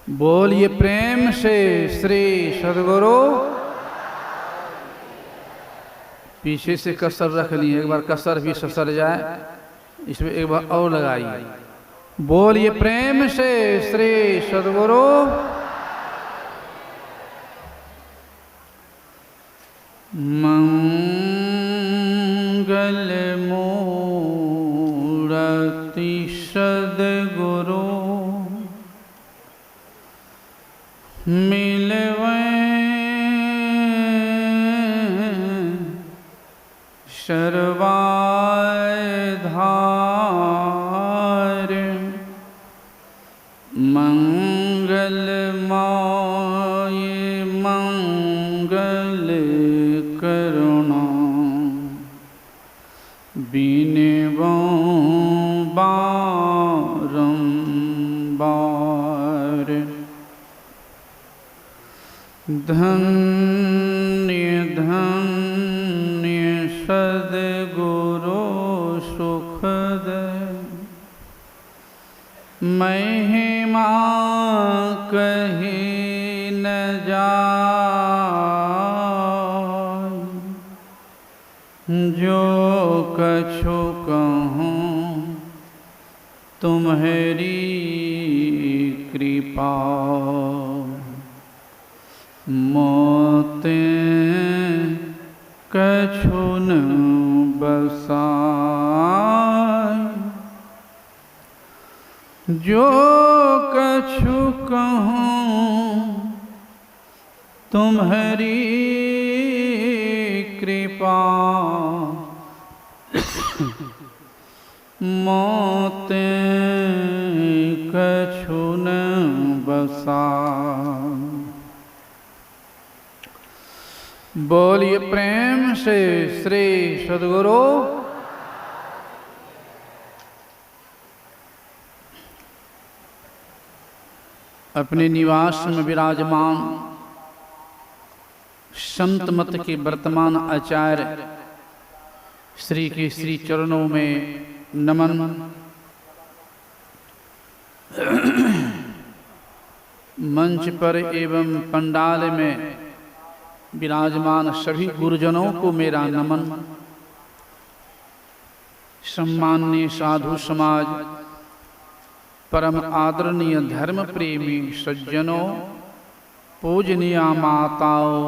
बोलिए प्रेम से श्री सद्गुरु। पीछे से कसर रख ली, एक बार कसर भी ससर जाए, इसमें एक बार और लगाइए। बोलिए प्रेम से श्री सद्गुरु। मंगल मूर्ति सद्गुरु मिलवे सर्वाधार। मंगलमय मंगल करुणा बिनवो बारंबार। धन्य धन्य सद्गुरु सुखद महिमा कही न जाय। जो कछु कहूँ तुम्हारी कृपा, मोते कछु न बसाय। जो कछु कहूँ तुम्हारी कृपा, मोते कछु न बसाय। बोलिए प्रेम से श्री सद्गुरु। अपने निवास में विराजमान संत मत के वर्तमान आचार्य श्री के श्री चरणों में नमन। मंच पर एवं पंडाल में विराजमान सभी गुरुजनों को मेरा नमन। सम्माननीय साधु समाज, परम आदरणीय धर्म प्रेमी सज्जनों, पूजनीय माताओं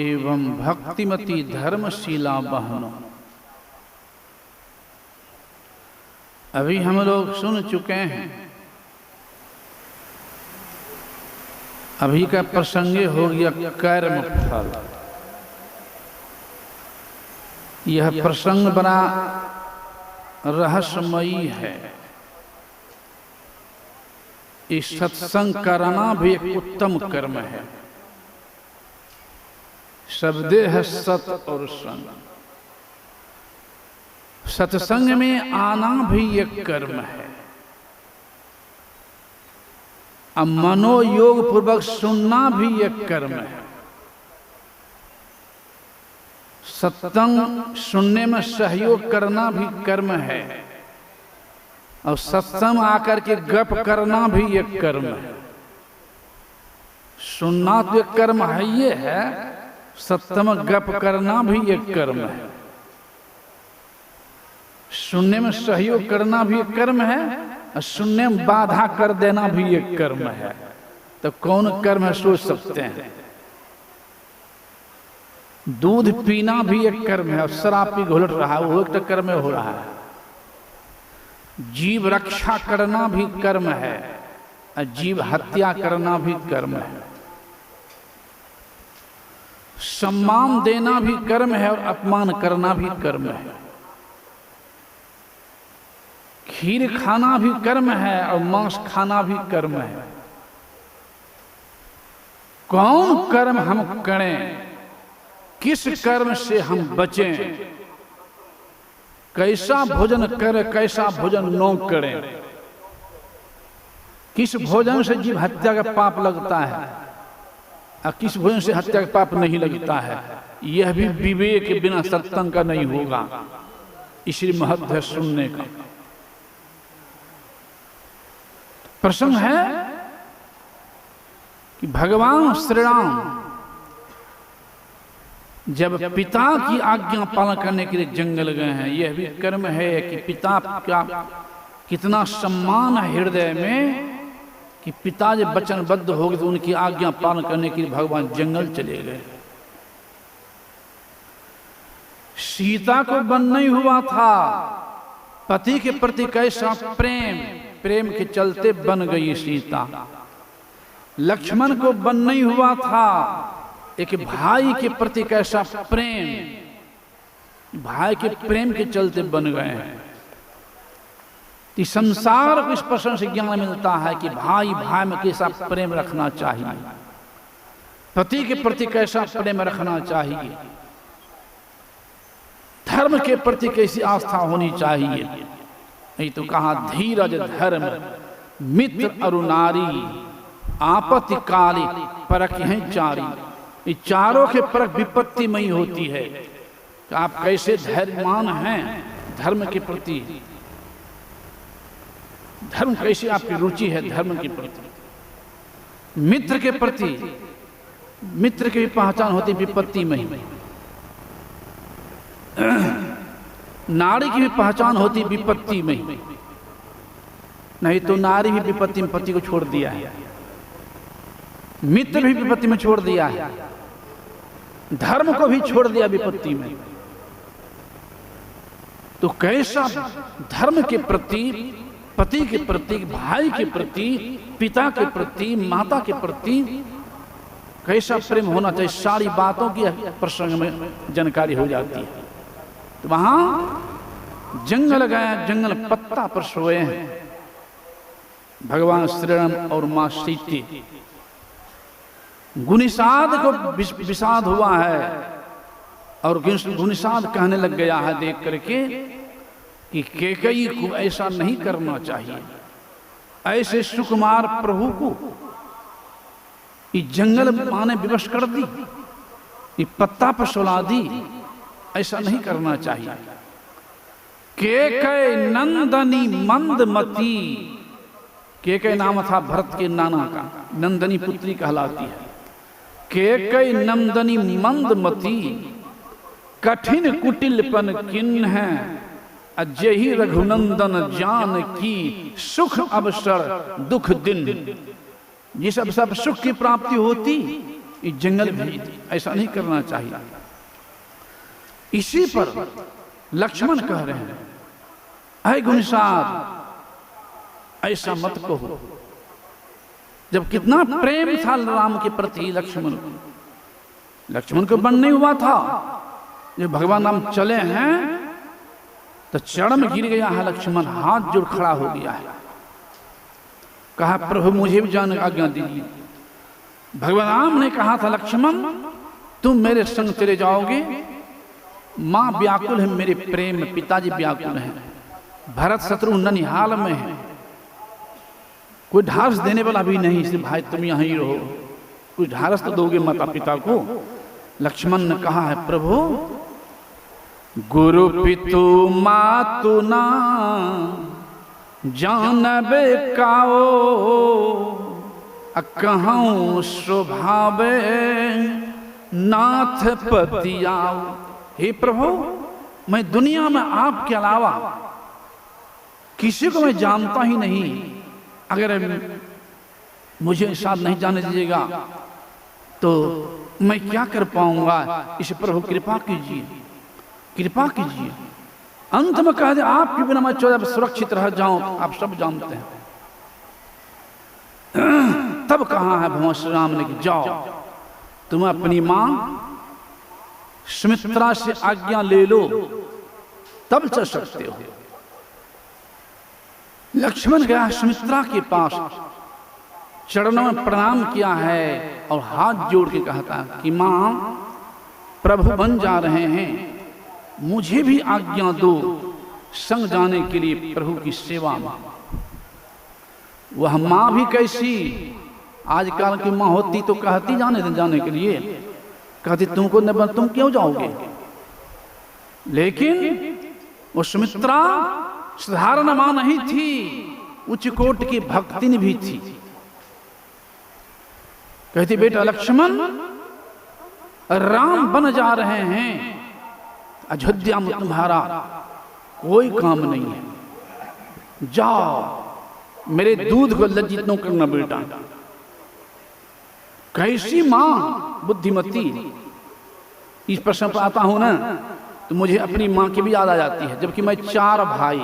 एवं भक्तिमती धर्मशीला बहनों, अभी हम लोग सुन चुके हैं। अभी का प्रसंग हो गया कर्म फल। यह प्रसंग बड़ा रहस्यमयी है। इस सत्संग करना भी एक उत्तम कर्म है। शब्दे है सत और संग। सत्संग में आना भी एक कर्म है। अब मनोयोग पूर्वक सुनना भी एक कर्म है। सत्संग सुनने में सहयोग करना भी कर्म है, और सत्संग आकर के गप करना भी एक कर्म है। सुनना तो एक कर्म है, ये है। सत्संग गप करना भी एक कर्म है। सुनने में सहयोग करना भी एक कर्म है, और सुनने में बाधा कर देना भी एक कर्म है। तो कौन कर्म है सोच सकते हैं। दूध पीना भी एक कर्म है, और शराब पी घुलट रहा है, वो एक कर्म हो रहा है। जीव रक्षा करना भी कर्म है, और जीव हत्या करना भी कर्म है। सम्मान देना भी कर्म है, और अपमान करना भी कर्म है। खीर खाना भी कर्म है, और मांस खाना भी कर्म है। कौन कर्म हम करें, किस कर्म से हम बचें, कैसा भोजन करें, कैसा भोजन न करें, किस भोजन से जीव हत्या का पाप लगता है, और किस भोजन से हत्या का पाप नहीं लगता है, यह भी विवेक के बिना सत्संग का नहीं होगा। इसलिए महत्व है सुनने का। प्रसंग है कि भगवान श्री राम जब पिता की आज्ञा पालन करने के लिए जंगल गए हैं, यह भी कर्म है कि पिता का कितना सम्मान है हृदय में कि पिता जब वचनबद्ध हो गए तो उनकी आज्ञा पालन करने के लिए भगवान जंगल चले गए। सीता को वन नहीं हुआ था, पति के प्रति कैसा प्रेम के चलते बन गई सीता। लक्ष्मण को वन नहीं हुआ था, एक भाई के प्रति कैसा प्रेम, भाई के प्रेम के चलते बन गए हैं। इस संसार को इस प्रश्न से ज्ञान मिलता है कि भाई भाई में कैसा प्रेम रखना चाहिए, पति के प्रति कैसा प्रेम रखना चाहिए, धर्म के प्रति कैसी आस्था होनी चाहिए। नहीं तो कहा धीरज धर्म मित्र अरु नारी आपत्ति काली परख हैं चारी। ये चारों के परख विपत्ति में ही होती है कि आप कैसे धैर्यमान हैं धर्म के प्रति, धर्म कैसी आपकी रुचि है धर्म के प्रति, मित्र के प्रति, मित्र की भी पहचान होती विपत्ति में ही, नारी की भी पहचान होती विपत्ति में ही। नहीं तो नारी भी विपत्ति में पति को छोड़ दिया है, मित्र भी विपत्ति में छोड़ दिया है, धर्म को भी छोड़ दिया विपत्ति में। तो कैसा धर्म के प्रति, पति के प्रति, भाई के प्रति, पिता के प्रति, माता के प्रति कैसा प्रेम होना चाहिए, सारी बातों की प्रसंग में जानकारी हो जाती है। तो वहां जंगल गए, जंगल पत्ता पर सोए हैं भगवान श्री राम और मां सीता। गुनिसाद को विषाद हुआ है और गुनिसाद कहने लग गया है देख करके कि कैकेयी को ऐसा नहीं करना चाहिए, ऐसे सुकुमार प्रभु को ये जंगल माने विवश कर दी, ये पत्ता पर सुला दी, ऐसा नहीं करना चाहिए। कैकेयी नंदनी मंदमती, कैकेयी नाम था भरत के नाना का, नंदनी पुत्री कहलाती है। कैकेयी नंदनी मंदमती कठिन कुटिलपन किन है, अजहि रघुनंदन जान की सुख अवसर दुख दिन। जिस अवसर सुख की प्राप्ति होती ये जंगल भी, ऐसा नहीं करना चाहिए। इसी पर लक्ष्मण कह रहे हैं, ऐ गुनिसाद ऐसा मत कहो। जब कितना प्रेम था राम के प्रति लक्ष्मण को वन नहीं हुआ था, जब भगवान राम चले हैं तो चरण में गिर गया है लक्ष्मण, हाथ जोड़ खड़ा हो गया है, कहा प्रभु मुझे भी जाने आज्ञा दीजिए। भगवान राम ने कहा था लक्ष्मण तुम मेरे संग चले जाओगे, मां व्याकुल है मेरे प्रेम में, पिताजी व्याकुल हैं, भरत शत्रु ननिहाल में है, कोई ढारस देने वाला भी नहीं, इसलिए भाई तुम यहीं ही रहो, कुछ ढारस तो दोगे माता पिता को। लक्ष्मण ने कहा है प्रभु गुरु पितु मातु ना जानबे काओ, कहूँ स्वभावे नाथ पति आओ। हे प्रभु मैं दुनिया में आपके अलावा किसी को मैं जानता ही नहीं, अगर मुझे साथ नहीं जाने दीजिएगा तो मैं क्या कर पाऊंगा, इस प्रभु कृपा कीजिए, कृपा कीजिए। अंत में कह दे आपके बिना मैं चौदह सुरक्षित रह जाऊं, आप सब जानते हैं। तब कहा है भगवान श्री राम ने कि जाओ तुम अपनी मां सुमित्रा से आज्ञा ले लो, तब चल सकते हो। लक्ष्मण गया सुमित्रा के पास, चरणों में प्रणाम किया है और हाथ जोड़ के कहता है कि मां प्रभु बन जा रहे हैं, मुझे भी आज्ञा दो संग जाने के लिए प्रभु की सेवा में। वह मां भी कैसी, आजकल की मां होती तो कहती जाने के लिए, कहती तुमको न बन तुम क्यों जाओगे, लेकिन वो सुमित्रा साधारण मां नहीं थी, उच्च कोट की भक्तिन भी थी। कहती बेटा लक्ष्मण, राम बन जा रहे हैं, अयोध्या में तुम्हारा कोई काम नहीं है, जाओ मेरे दूध को लज्जित न करना बेटा। कैसी मां बुद्धिमती। इस प्रश्न पर आता हूं ना तो मुझे अपनी मां की भी याद आ जाती है। जबकि मैं 4 भाई,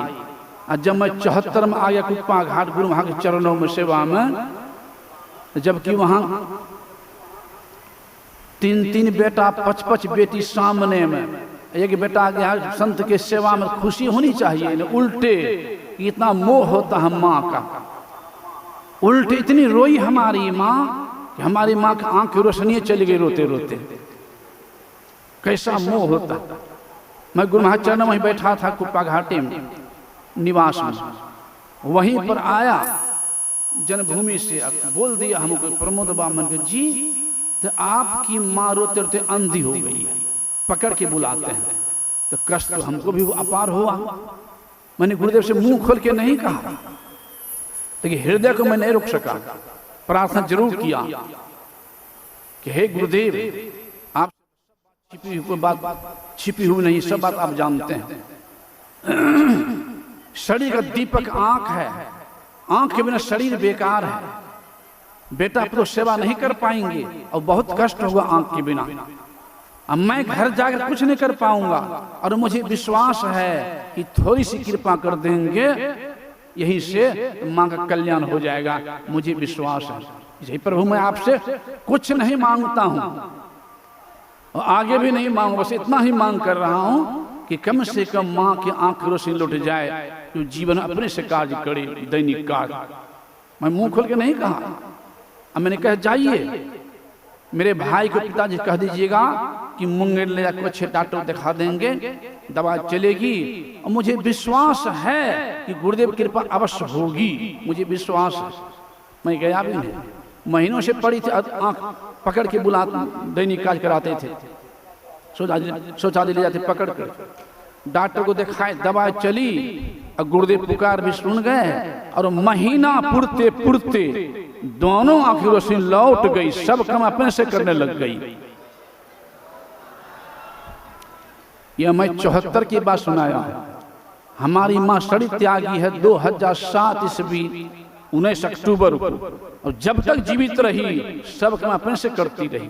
और जब मैं 74 में आ गया कुप्पा घाट गुरु वहां के चरणों में सेवा में, जबकि वहां 3 बेटा 5 बेटी सामने में, एक बेटा आ गया संत के सेवा में, खुशी होनी चाहिए न उल्टे इतना मोह होता है माँ का। उल्टे इतनी रोई हमारी माँ कि हमारी माँ की आंख की रोशनी चली गई रोते रोते। कैसा मोह होता। मैं गुरु महाराज चरण वहीं बैठा था कुप्पा घाटे में निवास में, वहीं पर आया जन्मभूमि से बोल दिया हमको प्रमोद बामन के जी तो आपकी माँ रोते रोते अंधी हो गई है, पकड़ के बुलाते हैं। तो कष्ट तो हमको भी अपार हुआ। मैंने गुरुदेव से मुंह खोल के नहीं कहा, लेकिन हृदय को मैं नहीं रोक सका, प्रार्थना जरूर किया कि हे गुरुदेव आप छिपी हुई नहीं, सब बात आप जानते हैं। शरीर का दीपक आंख है, आंख के बिना शरीर बेकार है। बेटा आप तो सेवा नहीं कर पाएंगे और बहुत कष्ट होगा आंख के बिना। अब मैं घर जाकर कुछ नहीं कर पाऊंगा, और मुझे विश्वास है कि थोड़ी सी कृपा कर देंगे, यहीं से माँ का कल्याण हो जाएगा, मुझे विश्वास है। यही प्रभु मैं आपसे कुछ नहीं मांगता हूँ और आगे भी नहीं मांगू, बस इतना ही मांग कर रहा हूँ कि कम से कम माँ की आंख रोशनी लौट जाए, जो जीवन अपने से कार्य करे, दैनिक कार्य। मैं मुंह खोल के नहीं कहा। अब मैंने कहा जाइए मेरे भाई को पिताजी कह दीजिएगा कि मुंगेर ले जाकर अच्छे डॉक्टर दिखा देंगे, दवा चलेगी, और मुझे विश्वास है कि गुरुदेव कृपा अवश्य होगी, मुझे विश्वास है। मैं गया भी नहीं, महीनों से पड़ी थी, आंख पकड़ के बुला दैनिक कार्य कराते थे, शौचालय ले जाते पकड़ कर, डॉक्टर को दिखाए, दवा चली, और गुरुदेव पुकार भी सुन गए, और महीना पुरते पुरते दोनों आंखें रोशनी लौट गई, सब काम अपने से करने लग गई। यह मैं 74 की बात सुनाया है। हमारी माँ शरीर त्यागी है 2007 ईस्वी 19 अक्टूबर को, और जब तक जीवित रही सब काम अपने से करती रही।